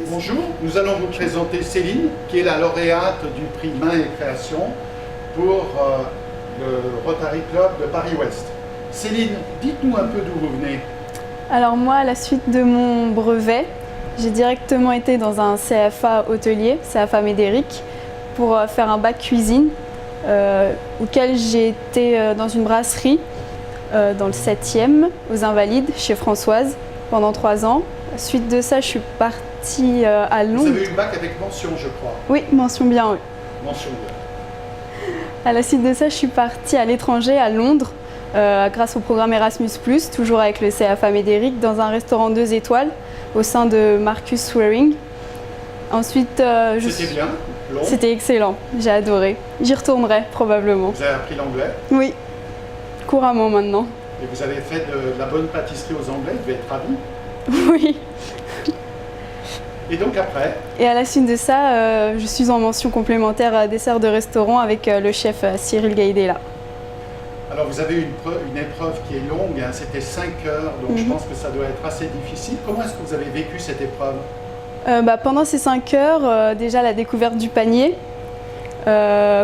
Bonjour, nous allons vous présenter Céline, qui est la lauréate du prix Main et Création pour le Rotary Club de Paris-Ouest. Céline, dites-nous un peu d'où vous venez. Alors moi, à la suite de mon brevet, j'ai directement été dans un CFA hôtelier, CFA Médéric, pour faire un bac cuisine, auquel j'ai été dans une brasserie dans le 7e, aux Invalides, chez Françoise, pendant 3 ans. Suite de ça, je suis partie à Londres. Vous avez eu le bac avec mention, je crois. Oui, mention bien, oui. Mention bien. À la suite de ça, je suis partie à l'étranger, à Londres, grâce au programme Erasmus+, toujours avec le CFA Médéric, dans un restaurant 2 étoiles, au sein de Marcus Swearing. Ensuite, C'était bien, long. C'était excellent, j'ai adoré. J'y retournerai probablement. Vous avez appris l'anglais Oui, couramment maintenant. et vous avez fait de la bonne pâtisserie aux Anglais, vous devez être ravi. Oui. Et donc après, Et à la suite de ça, je suis en mention complémentaire dessert de restaurant avec le chef Cyril Gaïdela. alors vous avez une épreuve qui est longue, hein, c'était 5 heures, donc je pense que ça doit être assez difficile. Comment est-ce que vous avez vécu cette épreuve? Pendant ces 5 heures, déjà la découverte du panier,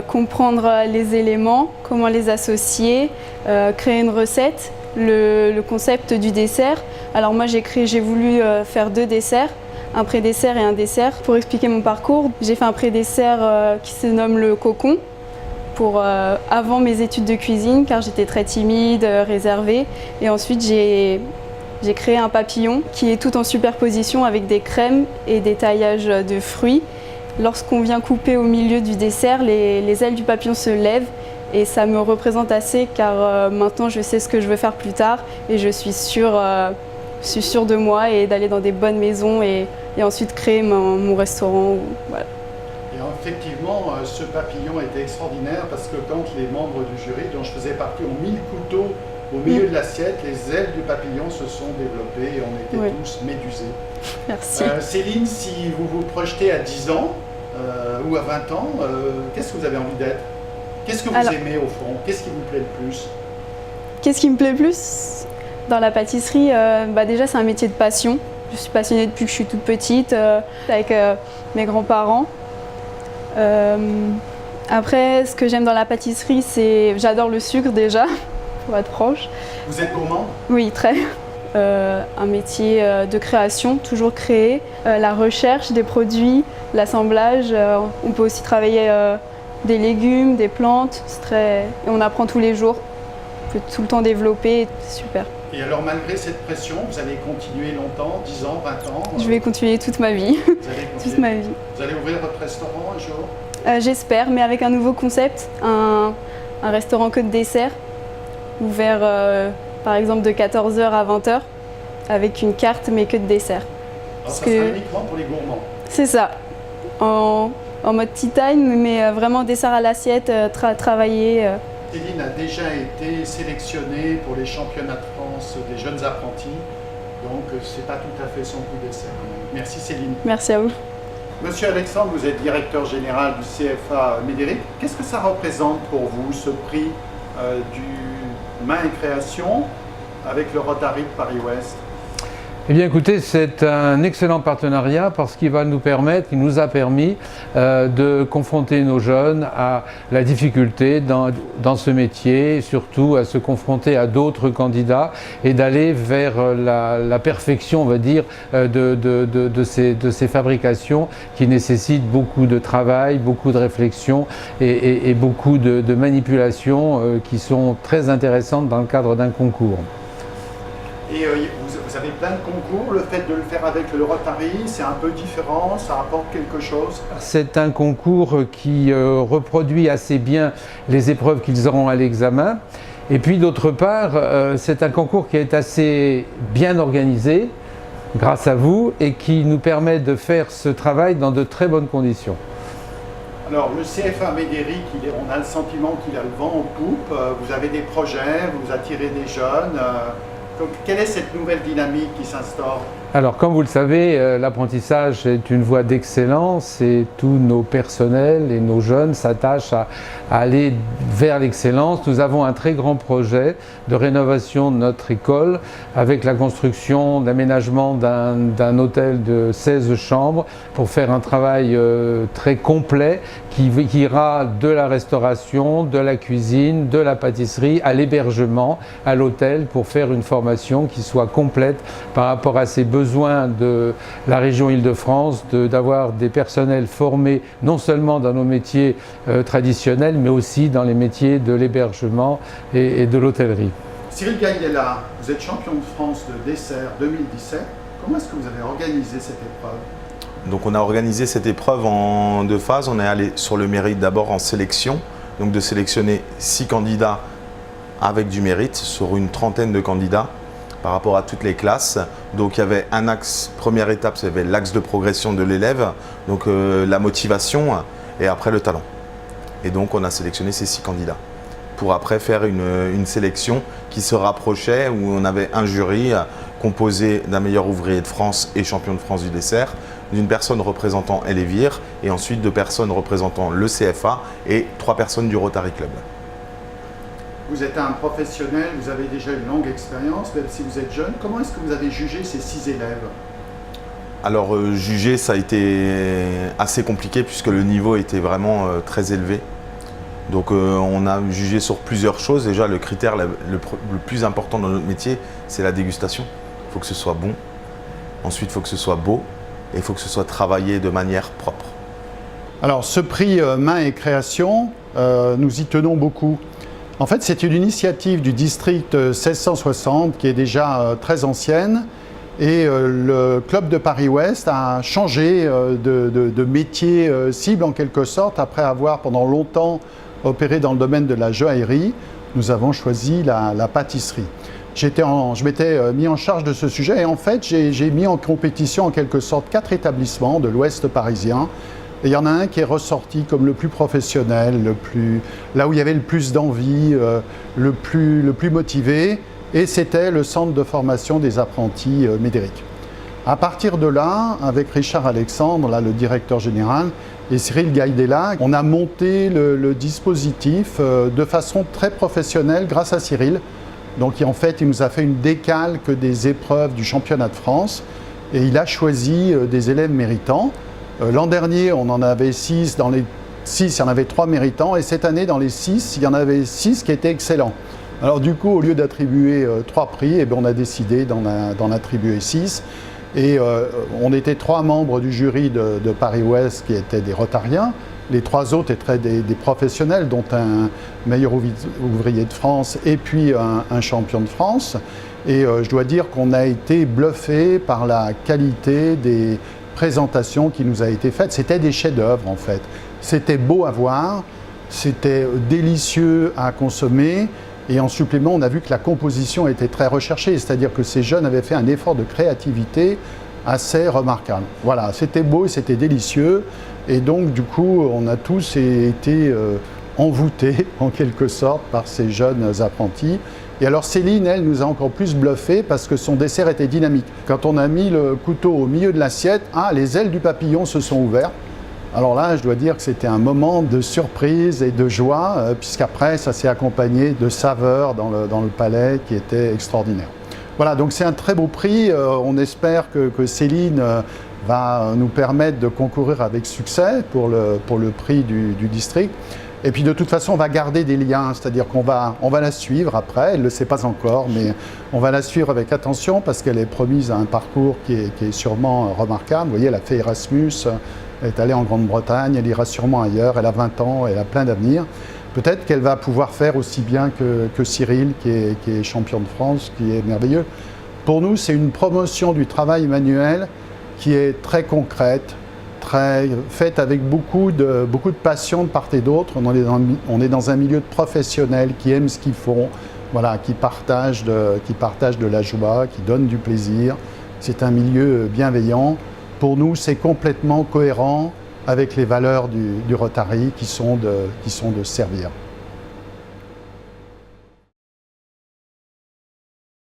comprendre les éléments, comment les associer, créer une recette, le concept du dessert. Alors moi j'ai voulu faire 2 desserts, un pré-dessert et un dessert. Pour expliquer mon parcours, j'ai fait un pré-dessert qui se nomme le cocon, pour avant mes études de cuisine, car j'étais très timide, réservée. Et ensuite j'ai créé un papillon qui est tout en superposition avec des crèmes et des taillages de fruits. Lorsqu'on vient couper au milieu du dessert, les ailes du papillon se lèvent et ça me représente assez, car maintenant je sais ce que je veux faire plus tard et je suis sûre de moi et d'aller dans des bonnes maisons et ensuite créer mon restaurant. Voilà. Et effectivement, ce papillon était extraordinaire parce que quand les membres du jury, dont je faisais partie, ont mis le couteau au milieu de l'assiette, les ailes du papillon se sont développées et on était tous médusés. Merci. Céline, si vous vous projetez à 10 ans ou à 20 ans, qu'est-ce que vous avez envie d'être? Qu'est-ce que vous aimez au fond? Qu'est-ce qui vous plaît le plus? Qu'est-ce qui me plaît le plus dans la pâtisserie? Déjà, c'est un métier de passion. Je suis passionnée depuis que je suis toute petite, avec mes grands-parents. Après, ce que j'aime dans la pâtisserie, j'adore le sucre déjà, pour être franche. Vous êtes gourmand? Oui, très. Un métier de création, toujours créer, la recherche des produits, l'assemblage. On peut aussi travailler des légumes, des plantes. Et on apprend tous les jours. On peut tout le temps développer, c'est super. Et alors, malgré cette pression, vous allez continuer longtemps, 10 ans, 20 ans? Je vais continuer toute ma vie. Vous allez continuer. Toute ma vie. Vous allez ouvrir votre restaurant un jour? J'espère, mais avec un nouveau concept, un restaurant que de dessert, ouvert par exemple de 14h à 20h, avec une carte mais que de dessert. Alors, ça sera uniquement pour les gourmands? C'est ça, en mode tea time, mais vraiment dessert à l'assiette, travailler. Céline a déjà été sélectionnée pour les championnats de France des jeunes apprentis, donc c'est pas tout à fait son coup d'essai. Merci Céline. Merci à vous. Monsieur Alexandre, vous êtes directeur général du CFA Médéric. Qu'est-ce que ça représente pour vous, ce prix du Main et Création avec le Rotary de Paris-Ouest? Eh bien écoutez, c'est un excellent partenariat parce qu'il nous a permis de confronter nos jeunes à la difficulté dans ce métier, surtout à se confronter à d'autres candidats et d'aller vers la perfection, on va dire, de ces fabrications qui nécessitent beaucoup de travail, beaucoup de réflexion et beaucoup de manipulations qui sont très intéressantes dans le cadre d'un concours. Et vous avez plein de concours, le fait de le faire avec le Rotary, c'est un peu différent, ça apporte quelque chose? C'est un concours qui reproduit assez bien les épreuves qu'ils auront à l'examen. Et puis d'autre part, c'est un concours qui est assez bien organisé, grâce à vous, et qui nous permet de faire ce travail dans de très bonnes conditions. Alors le CFA Médéric, on a le sentiment qu'il a le vent en poupe, vous avez des projets, vous attirez des jeunes. Donc, quelle est cette nouvelle dynamique qui s'instaure? Alors, comme vous le savez, l'apprentissage est une voie d'excellence et tous nos personnels et nos jeunes s'attachent à aller vers l'excellence. Nous avons un très grand projet de rénovation de notre école avec la construction, l'aménagement d'un hôtel de 16 chambres pour faire un travail très complet qui ira de la restauration, de la cuisine, de la pâtisserie à l'hébergement, à l'hôtel pour faire une formation qui soit complète par rapport à ces besoins de la région Île-de-France, d'avoir des personnels formés non seulement dans nos métiers traditionnels, mais aussi dans les métiers de l'hébergement et de l'hôtellerie. Cyril Gaïdella, vous êtes champion de France de dessert 2017. Comment est-ce que vous avez organisé cette épreuve? Donc on a organisé cette épreuve en 2 phases. On est allé sur le mérite d'abord en sélection, donc de sélectionner 6 candidats avec du mérite sur une trentaine de candidats par rapport à toutes les classes. Donc il y avait un axe, première étape, il y avait l'axe de progression de l'élève, donc la motivation et après le talent. Et donc on a sélectionné ces 6 candidats pour après faire une sélection qui se rapprochait où on avait un jury composé d'un meilleur ouvrier de France et champion de France du dessert, d'une personne représentant Elévir et ensuite 2 personnes représentant le CFA et 3 personnes du Rotary Club. Vous êtes un professionnel, vous avez déjà une longue expérience, même si vous êtes jeune. Comment est-ce que vous avez jugé ces 6 élèves? Alors juger, ça a été assez compliqué puisque le niveau était vraiment très élevé. Donc on a jugé sur plusieurs choses. Déjà le critère le plus important dans notre métier, c'est la dégustation. Il faut que ce soit bon. Ensuite, il faut que ce soit beau et il faut que ce soit travaillé de manière propre. Alors ce prix Main et Création, nous y tenons beaucoup. En fait, c'est une initiative du district 1660 qui est déjà très ancienne et le club de Paris-Ouest a changé de métier cible en quelque sorte. Après avoir pendant longtemps opéré dans le domaine de la joaillerie, nous avons choisi la pâtisserie. Je m'étais mis en charge de ce sujet et en fait, j'ai mis en compétition en quelque sorte 4 établissements de l'Ouest parisien. Et il y en a un qui est ressorti comme le plus professionnel, là où il y avait le plus d'envie, le plus motivé, et c'était le centre de formation des apprentis Médéric. À partir de là, avec Richard Alexandre, là, le directeur général, et Cyril Gaïdella, on a monté le dispositif de façon très professionnelle grâce à Cyril. Donc en fait, il nous a fait une décalque des épreuves du championnat de France et il a choisi des élèves méritants. L'an dernier, on en avait 6. Dans les 6, il y en avait 3 méritants. Et cette année, dans les 6, il y en avait 6 qui étaient excellents. Alors du coup, au lieu d'attribuer 3 prix, eh bien, on a décidé d'en attribuer 6. Et on était 3 membres du jury de Paris-Ouest qui étaient des Rotariens. Les 3 autres étaient des professionnels, dont un meilleur ouvrier de France et puis un champion de France. Et je dois dire qu'on a été bluffé par la qualité des présentation qui nous a été faite. C'était des chefs-d'œuvre en fait. C'était beau à voir, c'était délicieux à consommer et en supplément, on a vu que la composition était très recherchée, c'est-à-dire que ces jeunes avaient fait un effort de créativité assez remarquable. Voilà, c'était beau et c'était délicieux et donc du coup, on a tous été envoûtés en quelque sorte par ces jeunes apprentis. Et alors Céline, elle, nous a encore plus bluffé parce que son dessert était dynamique. Quand on a mis le couteau au milieu de l'assiette, les ailes du papillon se sont ouvertes. Alors là, je dois dire que c'était un moment de surprise et de joie, puisqu'après, ça s'est accompagné de saveurs dans le palais qui étaient extraordinaires. Voilà, donc c'est un très beau prix. On espère que Céline va nous permettre de concourir avec succès pour le prix du district. Et puis de toute façon, on va garder des liens, c'est-à-dire qu'on va la suivre après, elle ne le sait pas encore, mais on va la suivre avec attention parce qu'elle est promise à un parcours qui est sûrement remarquable. Vous voyez, elle a fait Erasmus, elle est allée en Grande-Bretagne, elle ira sûrement ailleurs, elle a 20 ans, elle a plein d'avenir. Peut-être qu'elle va pouvoir faire aussi bien que Cyril, qui est champion de France, qui est merveilleux. Pour nous, c'est une promotion du travail manuel qui est très concrète, faite avec beaucoup de passion de part et d'autre. On est dans un milieu de professionnels qui aiment ce qu'ils font, voilà, qui partagent de la joie, qui donnent du plaisir. C'est un milieu bienveillant. Pour nous, c'est complètement cohérent avec les valeurs du Rotary qui sont de servir.